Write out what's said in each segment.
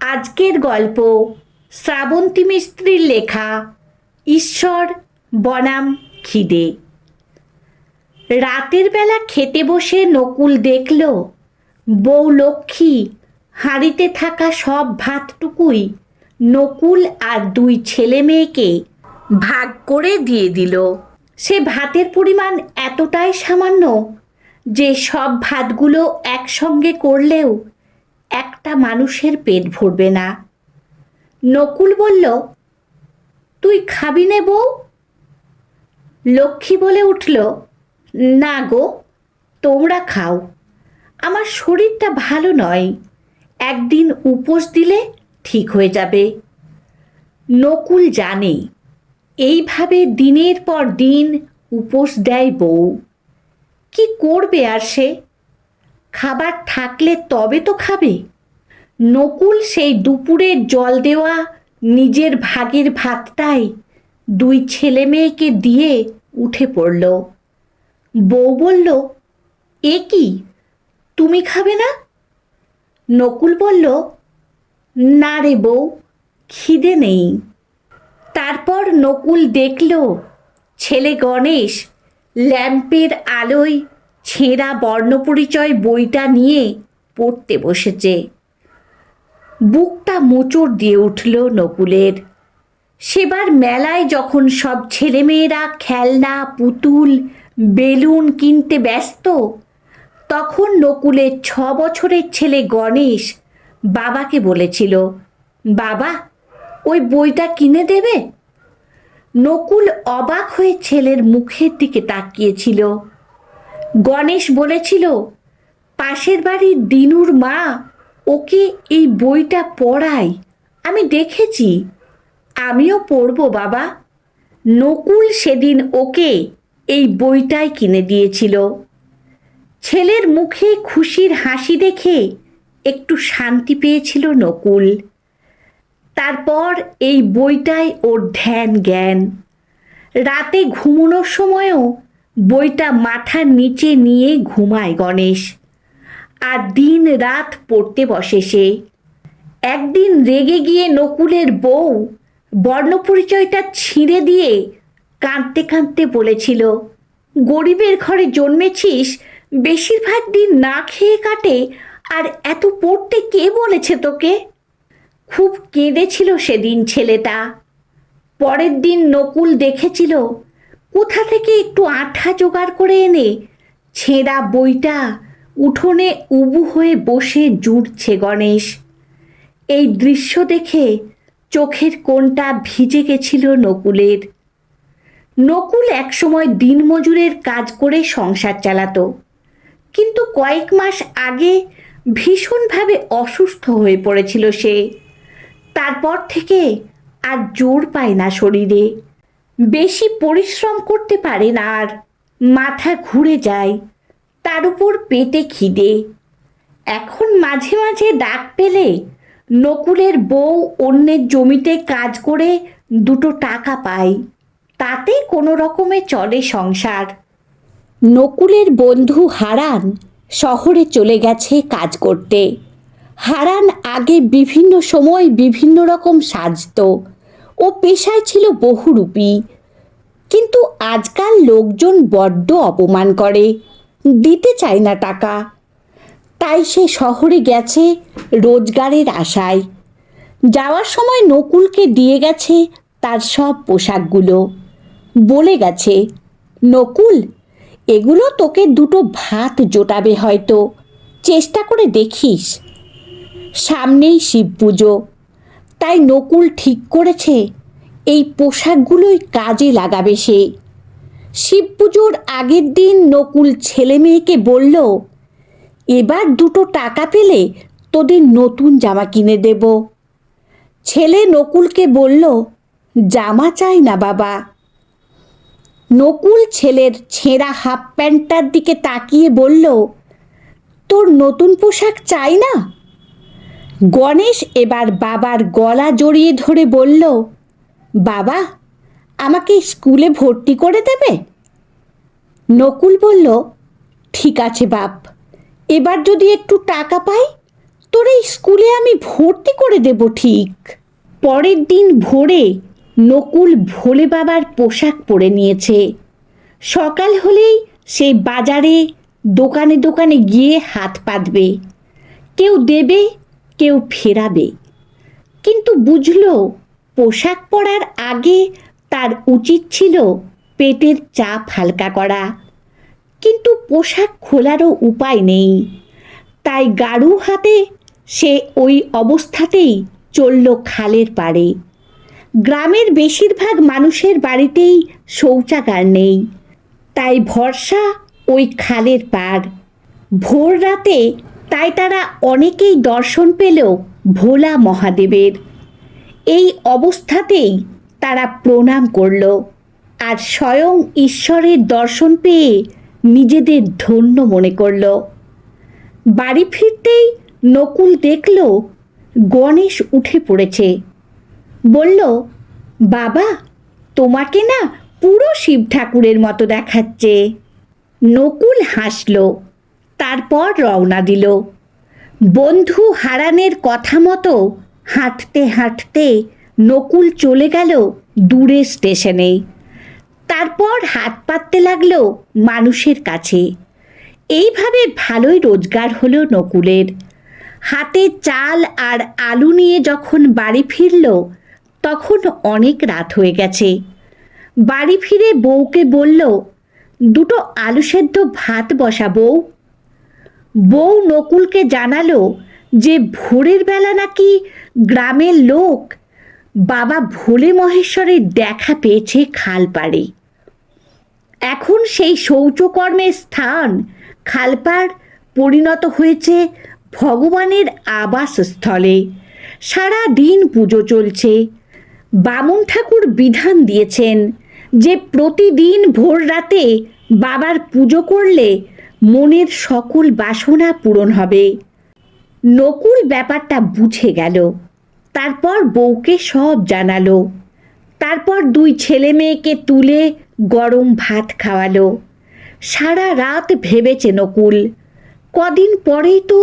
আজকের গল্প শ্রাবন্তী মিস্ত্রির লেখা ঈশ্বর বনাম খিদে। রাতের বেলা খেতে বসে নকুল দেখল বউ লক্ষ্মী হাঁড়িতে থাকা সব ভাতটুকুই নকুল আর দুই ছেলে মেয়েকে ভাগ করে দিয়ে দিল। সে ভাতের পরিমাণ এতটাই সামান্য যে সব ভাতগুলো একসঙ্গে করলেও একটা মানুষের পেট ভরবে না। নকুল বলল, তুই খাবি নে বউ? লক্ষ্মী বলে উঠল, না গো, তোমরা খাও, আমার শরীরটা ভালো নয়, একদিন উপোস দিলে ঠিক হয়ে যাবে। নকুল জানে এইভাবে দিনের পর দিন উপোস দেয় বউ। কি করবে আর সে? খাবার থাকলে তবে তো খাবে। নকুল সেই দুপুরের জল দেওয়া নিজের ভাগের ভাতটাই দুই ছেলে মেয়েকে দিয়ে উঠে পড়ল। বউ বলল, এ কি, তুমি খাবে না? নকুল বলল, না রে বউ, খিদে নেই। তারপর নকুল দেখল ছেলে গণেশ ল্যাম্পের আলোয় ছেঁড়া বর্ণপরিচয় বইটা নিয়ে পড়তে বসেছে। বুকটা মোচড় দিয়ে উঠল নকুলের। সেবার মেলায় যখন সব ছেলেমেয়েরা খেলনা, পুতুল, বেলুন কিনতে ব্যস্ত, তখন নকুলের 6 বছরের ছেলে গণেশ বাবাকে বলেছিল, বাবা, ওই বইটা কিনে দেবে? নকুল অবাক হয়ে ছেলের মুখের দিকে তাকিয়েছিল। গণেশ বলেছিল, পাশের বাড়ির দিনুর মা ওকে এই বইটা পড়ায়, আমি দেখেছি, আমিও পড়ব বাবা। নকুল সেদিন ওকে এই বইটাই কিনে দিয়েছিল। ছেলের মুখে খুশির হাসি দেখে একটু শান্তি পেয়েছিল নকুল। তারপর এই বইটাই ওর ধ্যান জ্ঞান। রাতে ঘুমানোর সময়ও বইটা মাথার নিচে নিয়ে ঘুমায় গণেশ, আর দিন রাত পড়তে বসে সে। একদিন রেগে গিয়ে নকুলের বউ বর্ণপরিচয়টা ছিঁড়ে দিয়ে কাঁদতে কাঁদতে বলেছিল, গরিবের ঘরে জন্মেছিস, বেশিরভাগ দিন না খেয়ে কাটে, আর এত পড়তে কে বলেছে তোকে? খুব কেঁদেছিল সেদিন ছেলেটা। পরের দিন নকুল দেখেছিল কোথা থেকে একটু আঠা জোগাড় করে এনে ছেঁড়া বইটা উঠোনে উবু হয়ে বসে জুড়ছে গণেশ। এই দৃশ্য দেখে চোখের কোণটা ভিজে গেছিল নকুলের। নকুল একসময় দিনমজুরের কাজ করে সংসার চালাতো, কিন্তু কয়েক মাস আগে ভীষণভাবে অসুস্থ হয়ে পড়েছিল সে। তারপর থেকে আর জোর পায় না শরীরে, বেশি পরিশ্রম করতে পারে না, আর মাথা ঘুরে যায়, তার উপর পেটে খিদে। এখন মাঝে মাঝে ডাক পেলে নকুলের বউ অন্যের জমিতে কাজ করে 2 টাকা পায়, তাতে কোনো রকমে চলে সংসার। নকুলের বন্ধু হারান শহরে চলে গেছে কাজ করতে। হারান আগে বিভিন্ন সময় বিভিন্ন রকম সাজত, ও পেশায় ছিল বহুরূপী, কিন্তু আজকাল লোকজন বড্ড অপমান করে, দিতে চায় না টাকা। তাই সে শহরে গেছে রোজগারের আশায়। যাওয়ার সময় নকুলকে দিয়ে গেছে তার সব পোশাকগুলো। বলে গেছে, নকুল, এগুলো তোকে 2 ভাত জোটাবে হয়তো, চেষ্টা করে দেখিস। সামনেই শিব পুজো, তাই নকুল ঠিক করেছে এই পোশাকগুলোই কাজে লাগাবে সে। শিব পুজোর আগের দিন নকুল ছেলে মেয়েকে বলল, এবার 2 টাকা পেলে তোদের নতুন জামা কিনে দেব। ছেলে নকুলকে বলল, জামা চাই না বাবা। নকুল ছেলের ছেঁড়া হাফ প্যান্টটার দিকে তাকিয়ে বলল, তোর নতুন পোশাক চাই না? গণেশ এবার বাবার গলা জড়িয়ে ধরে বলল, বাবা, আমাকে স্কুলে ভর্তি করে দেবে? নকুল বলল, ঠিক আছে বাপ, এবার যদি একটু টাকা পাই তোর এই স্কুলে আমি ভর্তি করে দেব ঠিক। পরের দিন ভোরে নকুল ভোলে বাবার পোশাক পরে নিয়েছে। সকাল হলেই সে বাজারে দোকানে দোকানে গিয়ে হাত পাতবে, কেউ দেবে কেউ ফেরাবে। কিন্তু বুঝল পোশাক পরার আগে তার উচিত ছিল পেটের চাপ হালকা করা, কিন্তু পোশাক খোলারও উপায় নেই। তাই গাড়ু হাতে সে ওই অবস্থাতেই চলল খালের পাড়ে। গ্রামের বেশিরভাগ মানুষের বাড়িতেই শৌচাগার নেই, তাই ভরসা ওই খালের পাড়। ভোর রাতে তাই তারা অনেকেই দর্শন পেল ভোলা মহাদেবের। এই অবস্থাতেই তারা প্রণাম করল আর স্বয়ং ঈশ্বরের দর্শন পেয়ে নিজেদের ধন্য মনে করল। বাড়ি ফিরতেই নকুল দেখল গণেশ উঠে পড়েছে। বলল, বাবা, তোমাকে না পুরো শিব ঠাকুরের মতো দেখাচ্ছে। নকুল হাসল, তারপর রওনা দিল। বন্ধু হারানের কথা মতো হাঁটতে হাঁটতে নকুল চলে গেল দূরের স্টেশনে। তারপর হাত পাততে লাগলো মানুষের কাছে। এইভাবে ভালোই রোজগার হলো নকুলের। হাতে চাল আর আলু নিয়ে যখন বাড়ি ফিরল তখন অনেক রাত হয়ে গেছে। বাড়ি ফিরে বউকে বলল, দুটো আলু সেদ্ধ ভাত বসা বউ। বউ নকুলকে জানালো যে ভোরের বেলা নাকি গ্রামের লোক বাবা ভোলে মহেশ্বরের দেখা পেয়েছে খালপাড়ে। এখন সেই শৌচকর্মের স্থান খালপাড় পরিণত হয়েছে ভগবানের আবাসস্থলে। সারা দিন পুজো চলছে। বামুন ঠাকুর বিধান দিয়েছেন যে প্রতিদিন ভোর রাতে বাবার পুজো করলে মনের সকল বাসনা পূরণ হবে। নকুল ব্যাপারটা বুঝে গেল। তারপর বউকে সব জানালো। তারপর দুই ছেলে মেয়েকে তুলে গরম ভাত খাওয়ালো। সারা রাত ভেবেছে নকুল, কদিন পরেই তো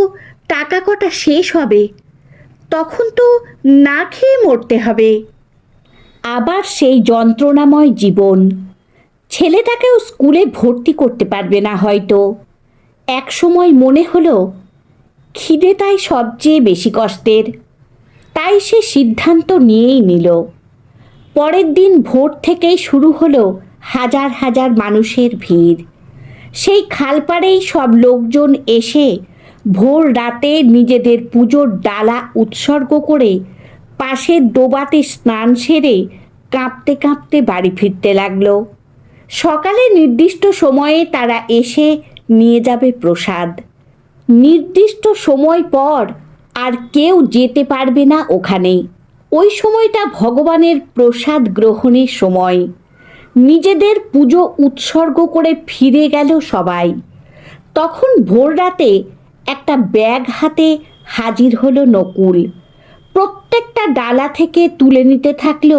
টাকা কটা শেষ হবে, তখন তো না খেয়ে মরতে হবে। আবার সেই যন্ত্রণাময় জীবন। ছেলেটাকেও স্কুলে ভর্তি করতে পারবে না হয়তো। এক সময় মনে হলো খিদে তাই সবচেয়ে বেশি কষ্টের। তাই সে সিদ্ধান্ত নিয়েই নিল। পরের দিন ভোর থেকেই শুরু হলো হাজার হাজার মানুষের ভিড়। সেই খালপাড়েই সব লোকজন এসে ভোর রাতে নিজেদের পুজোর ডালা উৎসর্গ করে পাশের ডোবাতে স্নান সেরে কাঁপতে কাঁপতে বাড়ি ফিরতে লাগলো। সকালে নির্দিষ্ট সময়ে তারা এসে নিয়ে যাবে প্রসাদ। নির্দিষ্ট সময় পর আর কেউ যেতে পারবে না ওখানে। ওই সময়টা ভগবানের প্রসাদ গ্রহণের সময়। নিজেদের পুজো উৎসর্গ করে ফিরে গেল সবাই। তখন ভোর রাতে একটা ব্যাগ হাতে হাজির হলো নকুল। প্রত্যেকটা ডালা থেকে তুলে নিতে থাকলো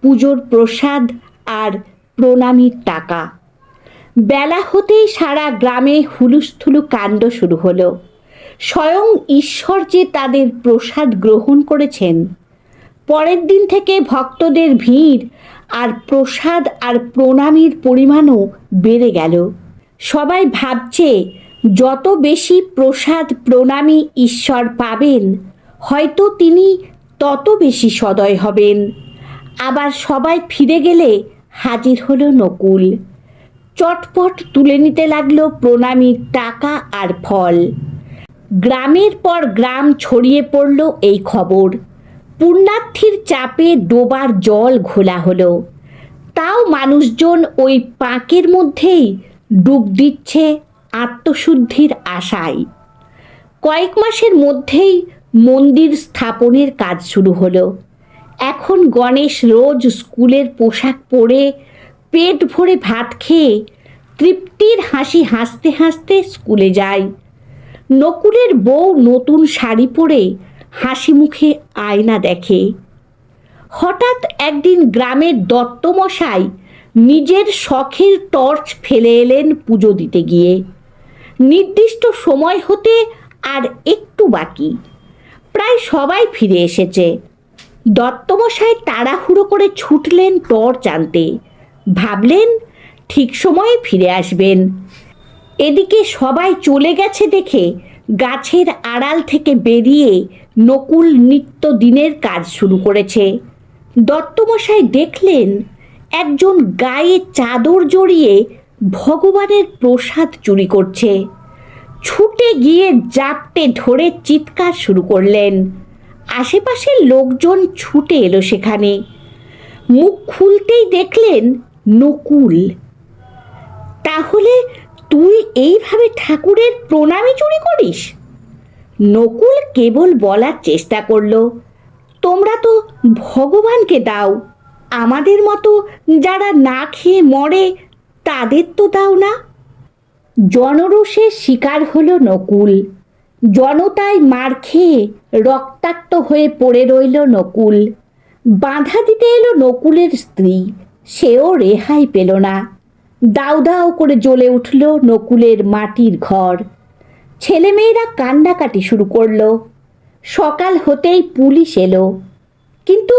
পুজোর প্রসাদ আর প্রণামীর টাকা। বেলা হতেই সারা গ্রামে হুলুস্থুলু কাণ্ড শুরু হলো। স্বয়ং ঈশ্বর যে তাদের প্রসাদ গ্রহণ করেছেন। পরের দিন থেকে ভক্তদের ভিড় আর প্রসাদ আর প্রণামীর পরিমাণও বেড়ে গেল। সবাই ভাবছে যত বেশি প্রসাদ প্রণামী ঈশ্বর পাবেন হয়তো তিনি তত বেশি সদয় হবেন। আবার সবাই ফিরে গেলে হাজির হলো নকুল। চটপট তুলে নিতে লাগলো প্রণামীর টাকা আর ফল। গ্রামের পর গ্রাম ছড়িয়ে পড়ল এই খবর। পুণ্যার্থীর চাপে ডোবার জল ঘোলা হলো। তাও মানুষজন ওই পাঁকের মধ্যেই ডুব দিচ্ছে আত্মশুদ্ধির আশায়। কয়েক মাসের মধ্যেই মন্দির স্থাপনের কাজ শুরু হলো। এখন গণেশ রোজ স্কুলের পোশাক পরে পেট ভরে ভাত খেয়ে তৃপ্তির হাসি হাসতে হাসতে স্কুলে যায়। নকুলের বউ নতুন শাড়ি পরে হাসি মুখে আয়না দেখে। হঠাৎ একদিন গ্রামের দত্তমশাই নিজের শখের টর্চ ফেলে এলেন পুজো দিতে গিয়ে। নির্দিষ্ট সময় হতে আর একটু বাকি। প্রায় সবাই ফিরে এসেছে। দত্তমশাই তাড়াহুড়ো করে ছুটলেন টর্চ আনতে, ভাবলেন ঠিক সময়ে ফিরে আসবেন। এদিকে সবাই চলে গেছে দেখে গাছের আড়াল থেকে বেরিয়ে নকুল নিত্যদিনের কাজ শুরু করেছে। দত্তমশাই দেখলেন একজন গায়ে চাদর জড়িয়ে ভগবানের প্রসাদ চুরি করছে। ছুটে গিয়ে জাপটে ধরে চিৎকার শুরু করলেন। আশেপাশের লোকজন ছুটে এলো সেখানে। মুখ খুলতেই দেখলেন নকুল। তাহলে তুই এইভাবে ঠাকুরের প্রণামী চুরি করিস? নকুল কেবল বলার চেষ্টা করল, তোমরা তো ভগবানকে দাও, আমাদের মতো যারা না খেয়ে মরে তাদের তো দাও না। জনরোষের শিকার হলো নকুল। জনতায় মার খেয়ে রক্তাক্ত হয়ে পড়ে রইল নকুল। বাধা দিতে এলো নকুলের স্ত্রী, সেও রেহাই পেল না। দাউ দাউ করে জ্বলে উঠল নকুলের মাটির ঘর। ছেলেমেয়েরা কান্নাকাটি শুরু করল। সকাল হতেই পুলিশ এলো, কিন্তু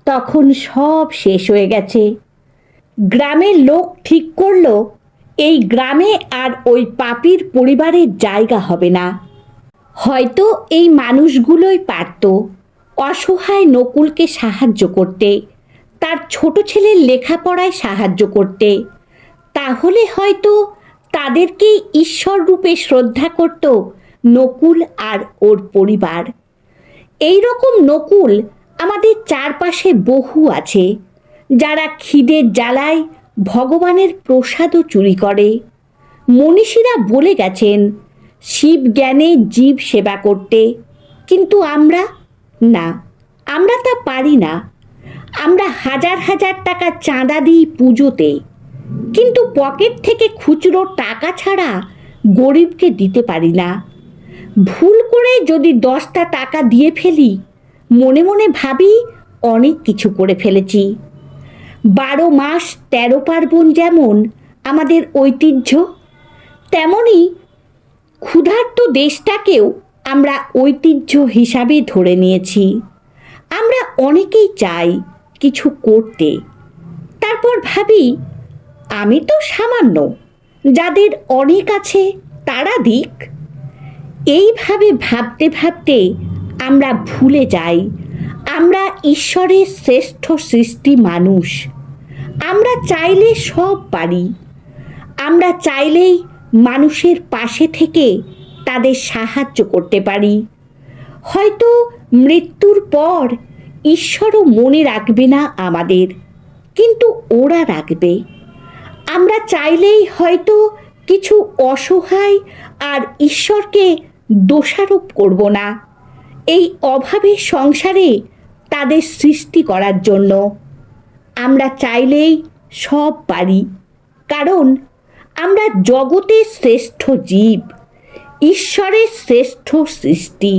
তখন সব শেষ হয়ে গেছে। গ্রামের লোক ঠিক করল এই গ্রামে আর ওই পাপীর পরিবারের জায়গা হবে না। হয়তো এই মানুষগুলোই পারত অসহায় নকুলকে সাহায্য করতে, তার ছোট ছেলের লেখাপড়ায় সাহায্য করতে। তাহলে হয়তো তাদেরকেই ঈশ্বর রূপে শ্রদ্ধা করত নকুল আর ওর পরিবার। এই রকম নকুল আমাদের চারপাশে বহু আছে, যারা খিদের জ্বালায় ভগবানের প্রসাদও চুরি করে। মনীষীরা বলে গেছেন শিব জ্ঞানে জীব সেবা করতে, কিন্তু আমরা না, আমরা তা পারি না। আমরা হাজার হাজার টাকা চাঁদা দিই পুজোতে, কিন্তু পকেট থেকে খুচরো টাকা ছাড়া গরিবকে দিতে পারি না। ভুল করে যদি 10টা টাকা দিয়ে ফেলি, মনে মনে ভাবি অনেক কিছু করে ফেলেছি। 12 মাস 13 পার্বণ যেমন আমাদের ঐতিহ্য, তেমনি ক্ষুধার্ত দেশটাকেও আমরা ঐতিহ্য হিসাবে ধরে নিয়েছি। আমরা অনেকেই চাই কিছু করতে, তারপর ভাবি আমি তো সামান্য, যাদের অনেক আছে তারা দিক। এইভাবে ভাবতে ভাবতে আমরা ভুলে যাই আমরা ঈশ্বরের শ্রেষ্ঠ সৃষ্টি মানুষ। আমরা চাইলে সব পারি। আমরা চাইলেই মানুষের পাশে থেকে তাদের সাহায্য করতে পারি। হয়তো মৃত্যুর পর ঈশ্বরও মনে রাখবে না আমাদের, কিন্তু ওরা রাখবে। আমরা চাইলেই হয়তো কিছু অসহায় আর ঈশ্বরকে দোষারোপ করব না এই অভাবের সংসারে তাদের সৃষ্টি করার জন্য। আমরা চাইলেই সব পারি, কারণ আমরা জগতের শ্রেষ্ঠ জীব, ঈশ্বরের শ্রেষ্ঠ সৃষ্টি।